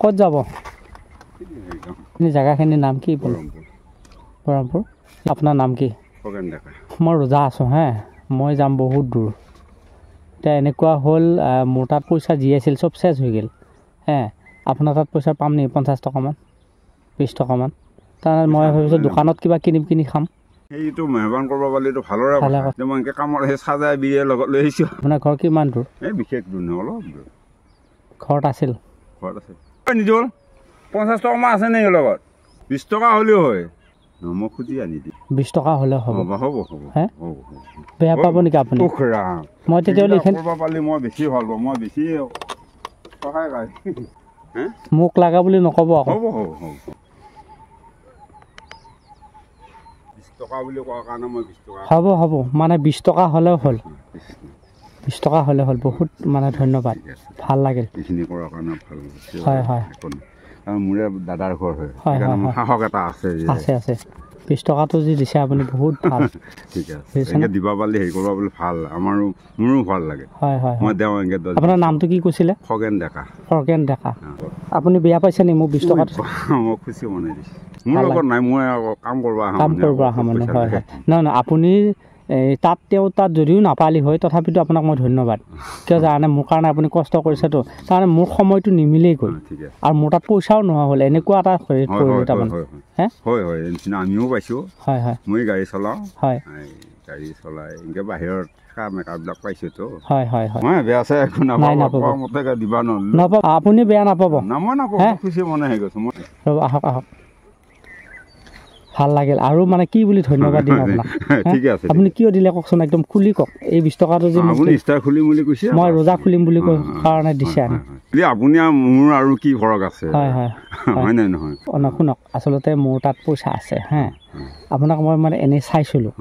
ক'ত যাব জেগাখিনিৰ নাম কি বৰমপুৰ আপোনাৰ নাম কি মই ৰোজা আছোঁ হে মই যাম বহুত দূৰ এতিয়া এনেকুৱা হ'ল মোৰ তাত পইচা যি আছিল চব চেছ হৈ গ'ল হে আপোনাৰ তাত পইচা পাম নি 50 টকামান 20 টকামান তাৰমানে মই ভাবিছোঁ দোকানত কিবা কিনি খাম এইটো মেহৰবান কৰিব পাৰিলেতো ভালৰে কথা মই এনেকৈ কামৰ সেই চাজাই বিয়ে লগত লৈ আহিছোঁ আপোনাৰ ঘৰ কিমান দূৰ এই বিশেষ দূৰ নহয় অলপ দূৰ ঘৰত আছিল ঘৰত আছে নিজল 50 টকামান আছে নেকি লগত 20 টকা হ'লেও হয় মই খুজি আনি দিম 20 টকা হ'লে হ'ব হে বেয়া পাব নেকি আপুনি মই তেতিয়াহ'লে এইখিনি কৰিব পাৰিলে মই বেছি ভাল পাওঁ মই বেছি সহায় পাই মোক লাগা বুলি নক'ব আকৌ হ'ব 20 টকা বুলি কোৱাৰ কাৰণে মই 20 টকা হ'ব মানে 20 টকা হ'লেও হ'ল 20 টকা হ'লে হ'ল বহুত মানে ধন্যবাদ ভাল লাগিল এইখিনি কৰাৰ কাৰণে ভাল হয় আৰু মোৰে দাদাৰ ঘৰ হয় সেইকাৰণে মোৰ সাহস এটা আছে 20 টকাটো যি দিছে আপুনি বহুত ভাল ঠিক আছে এনেকৈ দিবা পাৰিলে হেৰি কৰিব পাৰিলে ভাল মোৰো ভাল লাগে মই দেওঁ এনেকৈ আপোনাৰ নামটো কি কৈছিলে খগেন ডেকা আপুনি বেয়া পাইছে নি মোক 20 টকাটো মই খুচি বনাই দিছোঁ মোৰ লগত নাই মই কাম কৰিব অহা মানে হয় নহয় আপুনি তাত যদিও নাপালি হয় তথাপিতো আপোনাক মই ধন্যবাদ কিয় জানে মোৰ কাৰণে আপুনি কষ্ট কৰিছেতো তাৰমানে মোৰ সময়টো নিমিলেই গ'ল আৰু মোৰ তাত পইচাও নোহোৱা হ'ল এনেকুৱা এটা কৰিলোঁ তাৰমানে হয় আমিও পাইছোঁ মই গাড়ী চলাওঁ গাড়ী চলাই এনেকৈ বাহিৰত মেকআপবিলাক পাইছোঁতো মই বেয়া আছে একো নাপাব দিবা নাপাব আপুনি বেয়া নাপাব মই নাপাব খুচি মনে হৈ গৈছোঁ মই ৰ'ব আহক ভাল লাগিল আৰু মানে কি বুলি ধন্যবাদ দিম আপোনাক ঠিকে আছে আপুনি কিয় দিলে কওকচোন একদম খুলি কওক এই 20 টকাটো যে আপুনি ষ্টাৰ খুলিম বুলি কৈছে মই ৰোজা খুলিম বুলি কাৰণে দিছে আপুনি মোৰ আৰু কি ফৰক আছে হয় নে নহয় শুনক আচলতে মোৰ তাত পইচা আছে হে আপোনাক মই মানে এনেই চাইছিলোঁ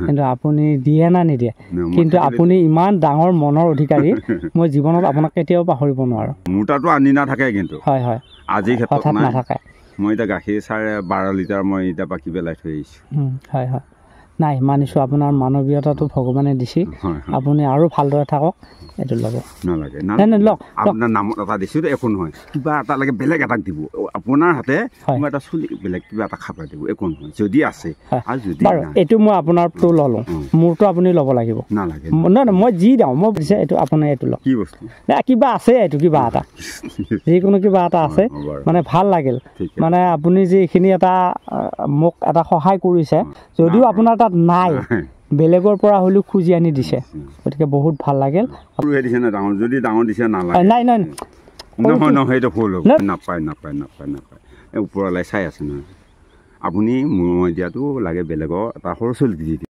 কিন্তু আপুনি দিয়ে না নিদিয়ে কিন্তু আপুনি ইমান ডাঙৰ মনৰ অধিকাৰী মই জীৱনত আপোনাক কেতিয়াও পাহৰিব নোৱাৰোঁ মোৰ তাতো আনি নাথাকে কিন্তু হয় আজি ক্ষেত্ৰত নাথাকে মই এতিয়া গাখীৰ 12.5 লিটাৰ মই এতিয়া বাকী পেলাই থৈ আহিছোঁ নাই মানিছোঁ আপোনাৰ মানৱীয়তাটো ভগৱানে দিছে আপুনি আৰু ভালদৰে থাকক এইটো ল'ব নালাগে লওক আপোনাৰ নামত এটা দিছোঁ একো নহয় কিবা এটা লাগে বেলেগ এটাক দিব আপোনাৰ হাতে কিবা এটা চুলি বেলেগ কিবা এটা খাবলৈ দিব একো নহয় যদি আছে আৰু যদি এইটো মই আপোনাৰটো ল'লোঁ মোৰটো আপুনি ল'ব লাগিব নালাগে নহয় মই যি দিওঁ মই দিছে এইটো আপুনি এইটো লওক কি বস্তু কিবা আছে এইটো কিবা এটা যিকোনো কিবা এটা আছে মানে ভাল লাগিল মানে আপুনি যে এইখিনি এটা মোক এটা সহায় কৰিছে যদিও আপোনাৰ তাত নাই বেলেগৰ পৰা হ'লেও খুজি আনি দিছে গতিকে বহুত ভাল লাগিল যদি ডাঙৰ দিছে নালাগে নাই নহয় সেইটো ভুল হ'ব নাপায় ওপৰলৈ চাই আছে নহয় আপুনি মই দিয়াটো লাগে বেলেগৰ এটা সৰু চলি দি